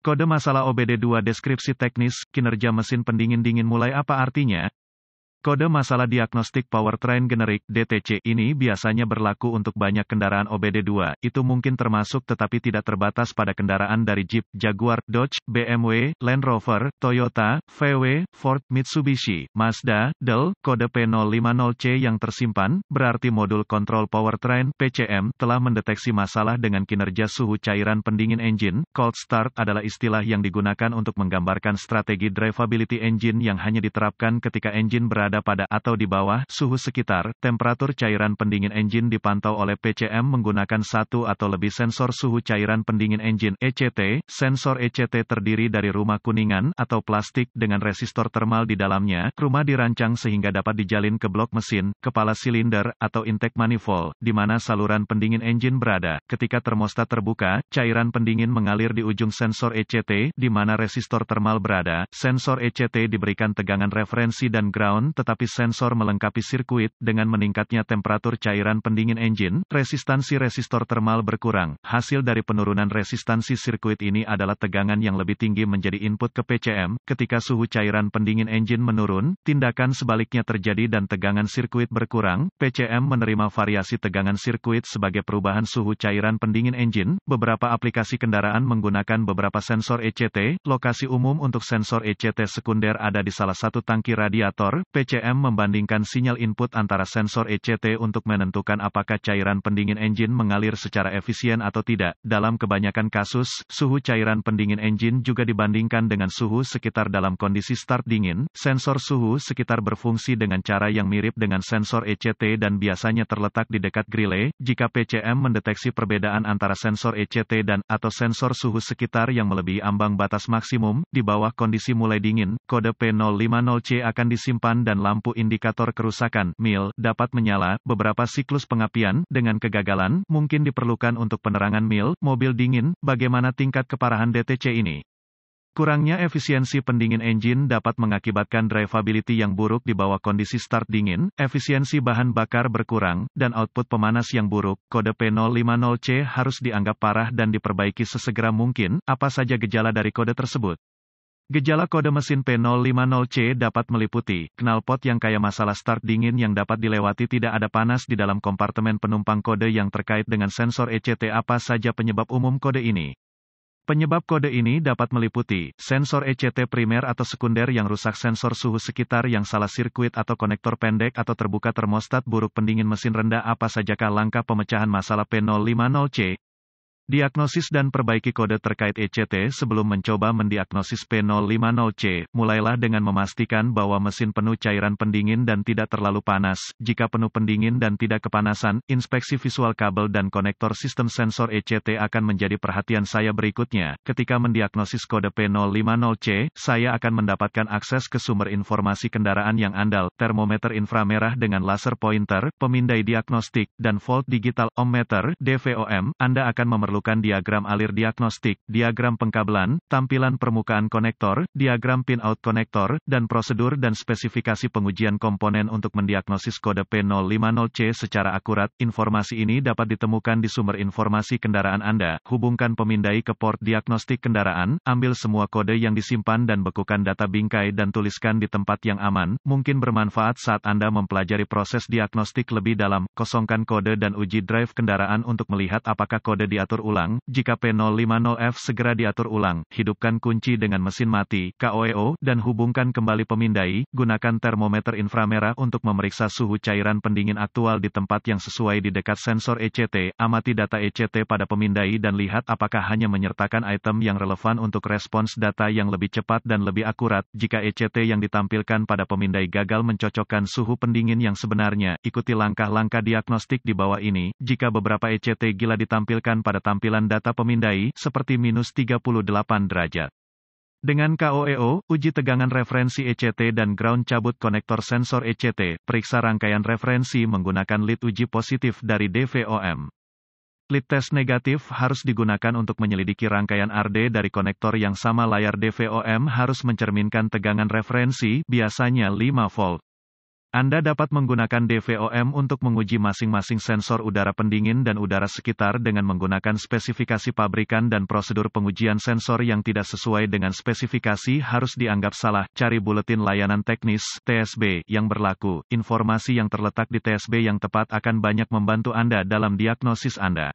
Kode masalah OBD2 deskripsi teknis, kinerja mesin pendingin dingin mulai apa artinya? Kode masalah diagnostik powertrain generik (DTC) ini biasanya berlaku untuk banyak kendaraan OBD2, itu mungkin termasuk tetapi tidak terbatas pada kendaraan dari Jeep, Jaguar, Dodge, BMW, Land Rover, Toyota, VW, Ford, Mitsubishi, Mazda, Dell. Kode P050C yang tersimpan, berarti modul kontrol powertrain (PCM) telah mendeteksi masalah dengan kinerja suhu cairan pendingin engine. Cold start adalah istilah yang digunakan untuk menggambarkan strategi drivability engine yang hanya diterapkan ketika engine berada pada atau di bawah suhu sekitar. Temperatur cairan pendingin engine dipantau oleh PCM menggunakan satu atau lebih sensor suhu cairan pendingin engine (ECT). Sensor ECT terdiri dari rumah kuningan atau plastik dengan resistor termal di dalamnya. Rumah dirancang sehingga dapat dijalin ke blok mesin, kepala silinder, atau intake manifold, di mana saluran pendingin engine berada. Ketika termostat terbuka, cairan pendingin mengalir di ujung sensor ECT, di mana resistor termal berada. Sensor ECT diberikan tegangan referensi dan ground, tetapi sensor melengkapi sirkuit. Dengan meningkatnya temperatur cairan pendingin engine, resistansi resistor termal berkurang. Hasil dari penurunan resistansi sirkuit ini adalah tegangan yang lebih tinggi menjadi input ke PCM. Ketika suhu cairan pendingin engine menurun, tindakan sebaliknya terjadi dan tegangan sirkuit berkurang. PCM menerima variasi tegangan sirkuit sebagai perubahan suhu cairan pendingin engine. Beberapa aplikasi kendaraan menggunakan beberapa sensor ECT. Lokasi umum untuk sensor ECT sekunder ada di salah satu tangki radiator. PCM membandingkan sinyal input antara sensor ECT untuk menentukan apakah cairan pendingin engine mengalir secara efisien atau tidak. Dalam kebanyakan kasus, suhu cairan pendingin engine juga dibandingkan dengan suhu sekitar dalam kondisi start dingin. Sensor suhu sekitar berfungsi dengan cara yang mirip dengan sensor ECT dan biasanya terletak di dekat grille. Jika PCM mendeteksi perbedaan antara sensor ECT dan atau sensor suhu sekitar yang melebihi ambang batas maksimum, di bawah kondisi mulai dingin, kode P050C akan disimpan dan lampu indikator kerusakan (MIL) dapat menyala. Beberapa siklus pengapian dengan kegagalan mungkin diperlukan untuk penerangan MIL mobil dingin. Bagaimana tingkat keparahan DTC ini? Kurangnya efisiensi pendingin engine dapat mengakibatkan drivability yang buruk di bawah kondisi start dingin, efisiensi bahan bakar berkurang, dan output pemanas yang buruk. Kode P050C harus dianggap parah dan diperbaiki sesegera mungkin. Apa saja gejala dari kode tersebut? Gejala kode mesin P050C dapat meliputi knalpot yang kaya masalah start dingin yang dapat dilewati, tidak ada panas di dalam kompartemen penumpang. Kode yang terkait dengan sensor ECT. Apa saja penyebab umum kode ini? Penyebab kode ini dapat meliputi sensor ECT primer atau sekunder yang rusak, sensor suhu sekitar yang salah, sirkuit atau konektor pendek atau terbuka, termostat buruk, pendingin mesin rendah. Apa sajakah langkah pemecahan masalah P050C? Diagnosis dan perbaiki kode terkait ECT. Sebelum mencoba mendiagnosis P050C, mulailah dengan memastikan bahwa mesin penuh cairan pendingin dan tidak terlalu panas. Jika penuh pendingin dan tidak kepanasan, inspeksi visual kabel dan konektor sistem sensor ECT akan menjadi perhatian saya berikutnya. Ketika mendiagnosis kode P050C, saya akan mendapatkan akses ke sumber informasi kendaraan yang andal, termometer inframerah dengan laser pointer, pemindai diagnostik, dan volt digital ohmmeter (DVOM). Anda akan memerlukan diagram alir diagnostik, diagram pengkabelan, tampilan permukaan konektor, diagram pin-out konektor, dan prosedur dan spesifikasi pengujian komponen untuk mendiagnosis kode P050C secara akurat. Informasi ini dapat ditemukan di sumber informasi kendaraan Anda. Hubungkan pemindai ke port diagnostik kendaraan, ambil semua kode yang disimpan dan bekukan data bingkai dan tuliskan di tempat yang aman. Mungkin bermanfaat saat Anda mempelajari proses diagnostik lebih dalam. Kosongkan kode dan uji drive kendaraan untuk melihat apakah kode diatur ulang. Jika P050F segera diatur ulang. Hidupkan kunci dengan mesin mati (KOEO) dan hubungkan kembali pemindai. Gunakan termometer inframerah untuk memeriksa suhu cairan pendingin aktual di tempat yang sesuai di dekat sensor ECT. Amati data ECT pada pemindai dan lihat apakah hanya menyertakan item yang relevan untuk respons data yang lebih cepat dan lebih akurat. Jika ECT yang ditampilkan pada pemindai gagal mencocokkan suhu pendingin yang sebenarnya, ikuti langkah-langkah diagnostik di bawah ini. Jika beberapa ECT gila ditampilkan pada tampilan data pemindai, seperti -38 derajat. Dengan KOEO, uji tegangan referensi ECT dan ground, cabut konektor sensor ECT, periksa rangkaian referensi menggunakan lead uji positif dari DVOM. Lead test negatif harus digunakan untuk menyelidiki rangkaian RD dari konektor yang sama. Layar DVOM harus mencerminkan tegangan referensi, biasanya 5 volt. Anda dapat menggunakan DVOM untuk menguji masing-masing sensor udara pendingin dan udara sekitar dengan menggunakan spesifikasi pabrikan dan prosedur pengujian sensor yang tidak sesuai dengan spesifikasi harus dianggap salah. Cari buletin layanan teknis (TSB) yang berlaku. Informasi yang terletak di TSB yang tepat akan banyak membantu Anda dalam diagnosis Anda.